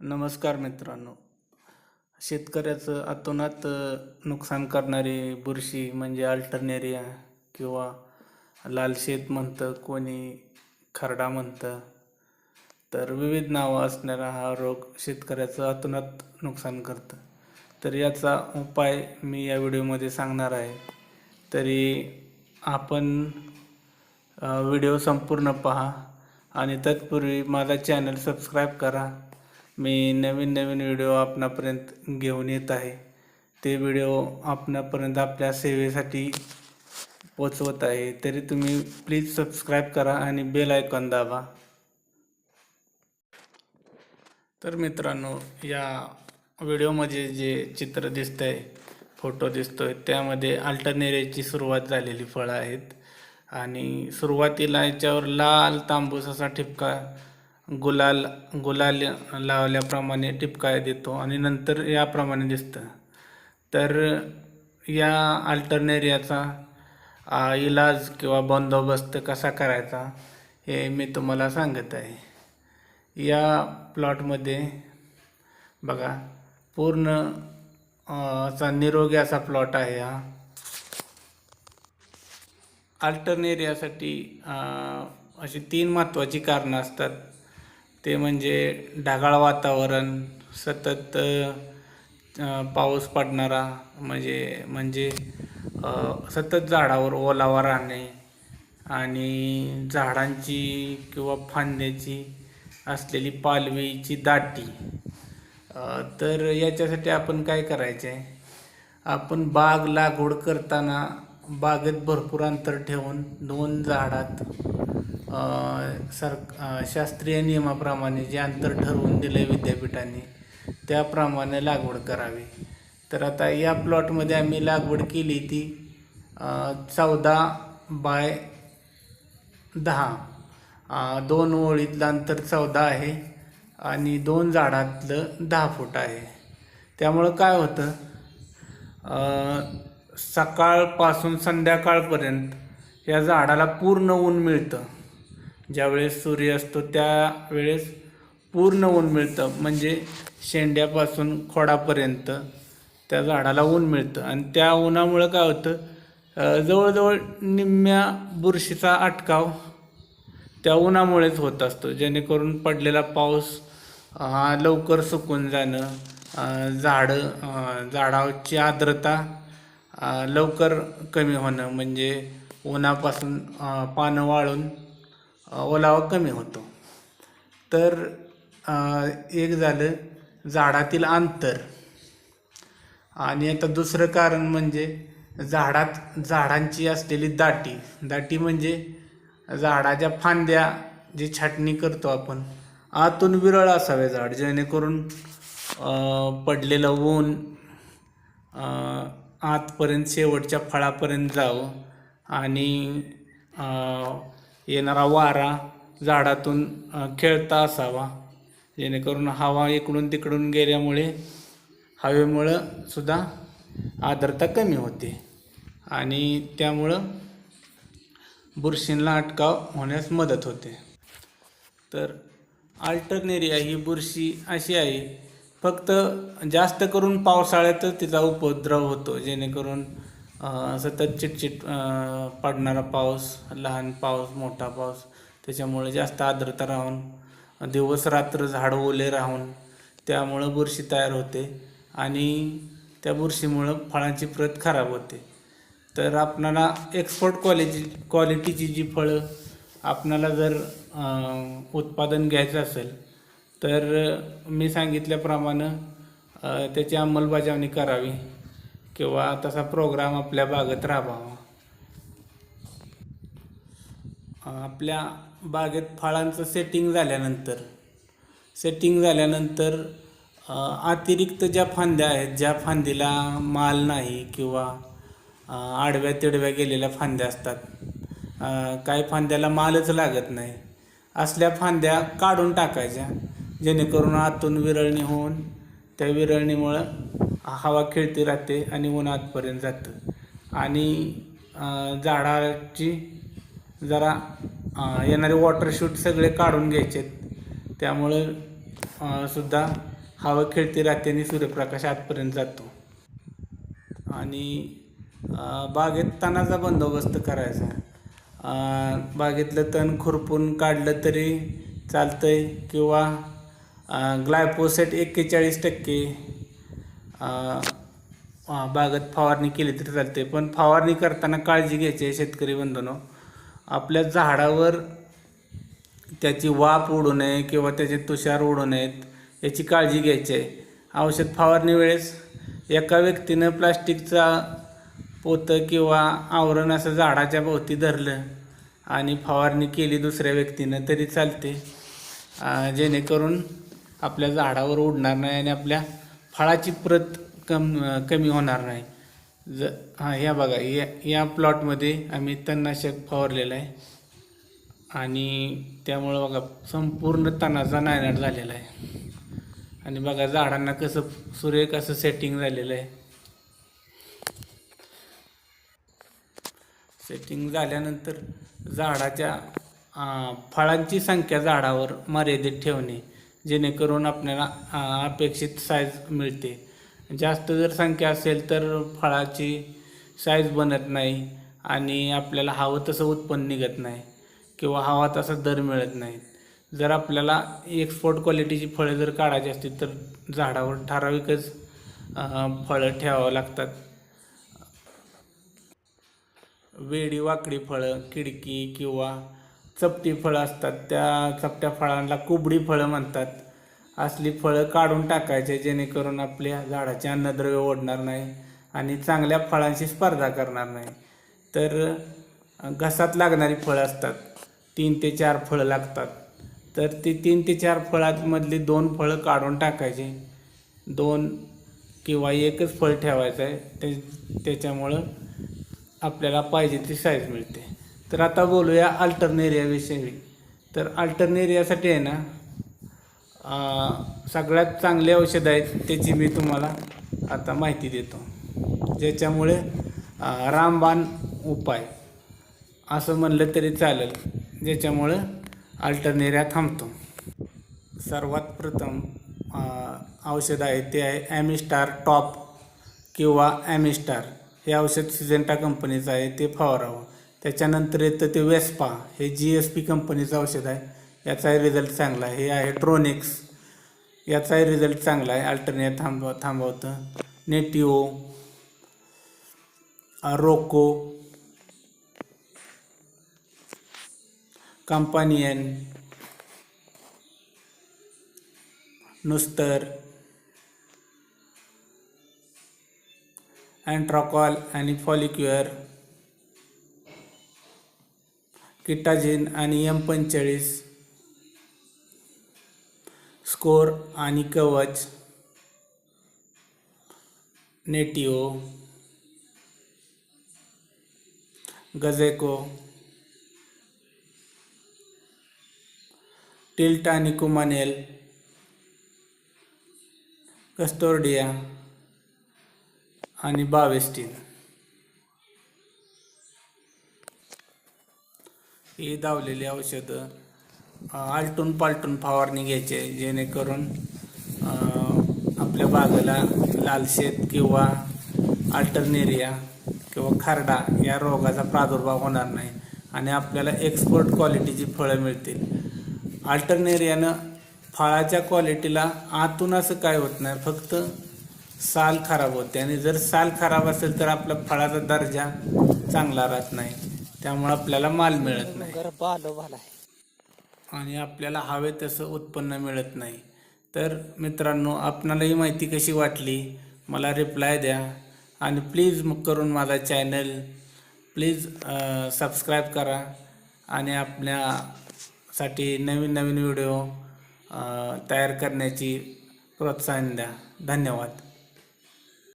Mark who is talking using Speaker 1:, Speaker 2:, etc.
Speaker 1: नमस्कार मित्रांनो. शेतकऱ्याचं अतोनात नुकसान करणारी बुरशी म्हणजे अल्टरनेरिया किंवा लाल शेत म्हणतं, कोणी खरडा म्हणतं. तर विविध नावं असणारा हा रोग शेतकऱ्याचं अतोनात नुकसान करतं. तर याचा उपाय मी या व्हिडिओमध्ये सांगणार आहे. तरी आपण व्हिडिओ संपूर्ण पहा आणि तत्पूर्वी माझा चॅनल सबस्क्राईब करा. मी नवीन व्हिडिओ आपणापर्यंत घेऊन येत आहे. ते व्हिडिओ आपणापर्यंत आपल्या सेवेसाठी पोचवत आहे. तरी तुम्ही प्लीज सबस्क्राईब करा आणि बेल आयकॉन दाबा. तर मित्रांनो, या व्हिडिओमध्ये जे चित्र दिसतंय, फोटो दिसतोय, त्यामध्ये अल्टरनेरियाची सुरुवात झालेली फळं आहेत आणि सुरुवातीला याच्यावर लाल तांबूस असा ठिपका गुलाल लावल्याप्रमाणे ठिपका देतो आणि नंतर याप्रमाणे दिसतं. तर या अल्टरनेरियाचा इलाज किंवा बंदोबस्त कसा करायचा हे मी तुम्हाला सांगत आहे. या प्लॉटमध्ये बघा, पूर्ण असा निरोगी असा प्लॉट आहे हा. अल्टरनेरियासाठी अशी 3 महत्त्वाची कारणं असतात. ते म्हणजे ढगाळ वातावरण, सतत पाऊस पडणारा म्हणजे सतत झाडावर ओलावा राहणे आणि झाडांची किंवा फांद्याची असलेली पालवीची दाटी. तर याच्यासाठी आपण काय करायचे आहे, आपण बाग लागवड करताना बागेत भरपूर अंतर ठेवून 2 झाडात शास्त्रीय नियमाप्रमाणे जे अंतर ठरवून दिले विद्यापीठाने त्याप्रमाणे लागवड करावी. तर आता या प्लॉटमध्ये आम्ही लागवड केली ती 14x10. 2 ओळीतलं अंतर 14 आहे आणि 2 झाडातलं 10 फूट आहे. त्यामुळं काय होतं, सकाळपासून संध्याकाळपर्यंत या झाडाला पूर्ण ऊन मिळतं. ज्यावेळेस सूर्य असतो त्यावेळेस पूर्ण ऊन मिळतं, म्हणजे शेंड्यापासून खोडापर्यंत त्या झाडाला ऊन मिळतं आणि त्या उन्हामुळं काय होतं, जवळजवळ निम्म्या बुरशीचा अटकाव त्या उन्हामुळेच होत असतो. जेणेकरून पडलेला पाऊस लवकर सुकून जाणं, झाडाची आर्द्रता लवकर कमी होणं, म्हणजे उन्हापासून पानं वाळून ओलावा कमी होतो. तर एक झालं झाडातील अंतर. आणि आता दुसरं कारण म्हणजे झाडांची असलेली दाटी म्हणजे झाडाच्या फांद्या जी छाटणी करतो आपण, आतून विरळ असावे झाड, जेणेकरून पडलेलं ऊन आतपर्यंत शेवटच्या फळापर्यंत जावं आणि येणारा वारा झाडातून खेळता असावा, जेणेकरून हवा इकडून तिकडून गेल्यामुळे हवेमुळं सुद्धा आर्द्रता कमी होते आणि त्यामुळं बुरशींना अटकाव होण्यास मदत होते. तर अल्टरनेरिया ही बुरशी अशी आहे, फक्त जास्त करून पावसाळ्यातच तिचा उपद्रव होतो, जेणेकरून सतत चिटचिट पडणारा पाऊस, लहान पाऊस, मोठा पाऊस, त्याच्यामुळे जास्त आर्द्रता राहून दिवस रात्र झाड ओले राहून त्यामुळं बुरशी तयार होते आणि त्या बुरशीमुळं फळांची प्रत खराब होते. तर आपणाला एक्सपोर्ट क्वालिटीची जी फळं आपणाला जर उत्पादन घ्यायचं असेल तर मी सांगितल्याप्रमाणे त्याची अंमलबजावणी करावी किंवा तसा प्रोग्राम आपल्या बागेत राबवावा. आपल्या बागेत फळांचं सेटिंग झाल्यानंतर अतिरिक्त ज्या फांद्या आहेत, ज्या फांदीला माल नाही किंवा आडव्या तिडव्या गेलेल्या फांद्या असतात, काही फांद्याला मालच लागत नाही, असल्या फांद्या काढून टाकायच्या, जेणेकरून आतून विरळणी होऊन त्या विरळणीमुळं हवा खेळती राहते आणि ऊन आतपर्यंत जातं आणि झाडाची जरा येणारे वॉटर शूट सगळे काढून घ्यायचे. त्यामुळं सुद्धा हवा खेळती राहते आणि सूर्यप्रकाश आतपर्यंत जातो. आणि बागेत तणाचा बंदोबस्त करायचा. बागेतलं तण खुरपून काढलं तरी चालतंय किंवा ग्लायफोसेट 41% बागेत फवारणी केली तरी चालते. पण फवारणी करताना काळजी घ्यायची आहे शेतकरी बंधूंनो. आपल्या झाडावर त्याची वाफ उडू नये किंवा त्याचे तुषार उडू नयेत याची काळजी घ्यायची आहे. औषध फवारणी वेळेस एका व्यक्तीनं प्लास्टिकचा पोतं किंवा आवरण असं झाडाच्या भोवती धरलं आणि फवारणी केली दुसऱ्या व्यक्तीनं तरी चालते, जेणेकरून आपल्या झाडावर उडणार नाही आणि आपल्या फळाची प्रत कमी होणार नाही. ह्या बघा, या प्लॉटमध्ये आम्ही तणनाशक फवारलेलं आहे आणि त्यामुळं बघा संपूर्ण तणाचा नायनाट झालेला आहे. आणि बघा झाडांना कसं सुरेख असं सेटिंग झालेलं आहे. सेटिंग झाल्यानंतर झाडाच्या फळांची संख्या झाडावर मर्यादित ठेवणे, जेणेकरून आपल्याला अपेक्षित साईज मिळते. जास्त जर संख्या असेल तर फळाची साईज बनत नाही आणि आपल्याला हवं तसं उत्पन्न निघत नाही किंवा हवा तसा दर मिळत नाही. जर आपल्याला एक्सपोर्ट क्वालिटीची फळं जर काढायची असतील तर झाडावर ठराविकच फळं ठेवावं लागतात. वेडी वाकडी फळं, किडकी किंवा चपटी फळं असतात, त्या चपट्या फळांना कुबडी फळं म्हणतात. असली फळं काढून टाकायचे, जेणेकरून आपल्या झाडाचे अन्नद्रव्य ओढणार नाही आणि चांगल्या फळांशी स्पर्धा करणार नाही. तर घसात लागणारी फळं असतात, 3 ते 4 फळं लागतात, तर ती 3 ते 4 फळांमधली 2 फळं काढून टाकायचे. 2 किंवा एकच फळ ठेवायचं आहे, त्याच्यामुळं आपल्याला पाहिजे ती साईज मिळते. तर आता बोलूया अल्टरनेरियाविषयी. तर अल्टरनेरियासाठी आहे ना सगळ्यात चांगले औषध आहेत, त्याची मी तुम्हाला आता माहिती देतो, ज्याच्यामुळे रामबाण उपाय असं म्हणलं तरी चालेल, ज्याच्यामुळं अल्टरनेरिया थांबतो. सर्वात प्रथम औषध आहे ते आहे ॲमिस्टार टॉप किंवा ॲमिस्टार. हे औषध सिजेंटा कंपनीचं आहे, ते फवारावं. त्याच्यानंतर येतं ते वेस्पा, हे GSP कंपनीचं औषध आहे, याचाही रिझल्ट चांगला आहे. हे आहे ट्रोनिक्स, याचाही रिझल्ट चांगला आहे, अल्टरनेरिया थांबवतं. नेटिओ, रोको, कंपानियन, नुस्तर, अँट्राकॉल आणि फॉलिक्युअर, किटाजिन आणि M45, स्कोर आणि कवच, नेटिओ, गझेको, टिल्ट आणि कुमानेल, कस्टोर्डिया आणि बावेस्टिन. ही धावलेली औषधं आलटून पालटून फवारणी घ्यायची आहे, जेणेकरून आपल्या बागेला लालशेत किंवा अल्टरनेरिया किंवा खारडा या रोगाचा प्रादुर्भाव होणार नाही आणि आपल्याला एक्सपोर्ट क्वालिटीची फळं मिळतील. अल्टरनेरियानं फळाच्या क्वालिटीला आतून असं काय होत नाही, फक्त साल खराब होते आणि जर साल खराब असेल तर आपल्या फळाचा दर्जा चांगला राहत नाही, त्यामुळे आपल्याला माल मिळत नाही आणि आपल्याला हवे तसं उत्पन्न मिळत नाही. तर मित्रांनो, आपणालाही माहिती कशी वाटली मला रिप्लाय द्या आणि प्लीज करून माझा चॅनल प्लीज सबस्क्राईब करा आणि आपल्यासाठी नवीन नवीन व्हिडिओ तयार करण्याची प्रोत्साहन द्या. धन्यवाद.